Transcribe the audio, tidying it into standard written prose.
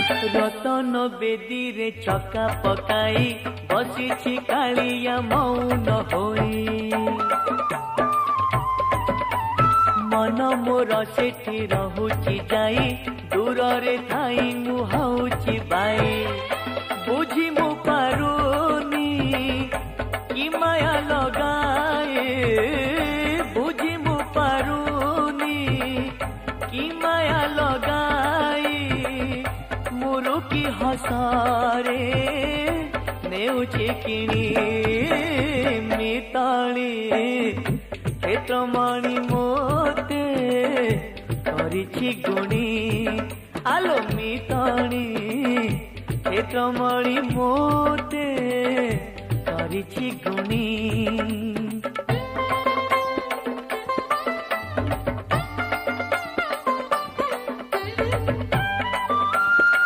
रतन बेदी रे चका पकाई बसी कालिया मौन होई मन मोर सेठी रहुची जाई दूर रे थाई मुहाउची बाई बुझी मु पारुनी कि माया लगाए बुझी मु पारुनी कि माया लगाई मुरु की हसारे नेउची किणी मिताली क्षेत्रमणि मोते करिछि गुणी आलो मिताली क्षेत्रमणि मोते करिछि गुणी।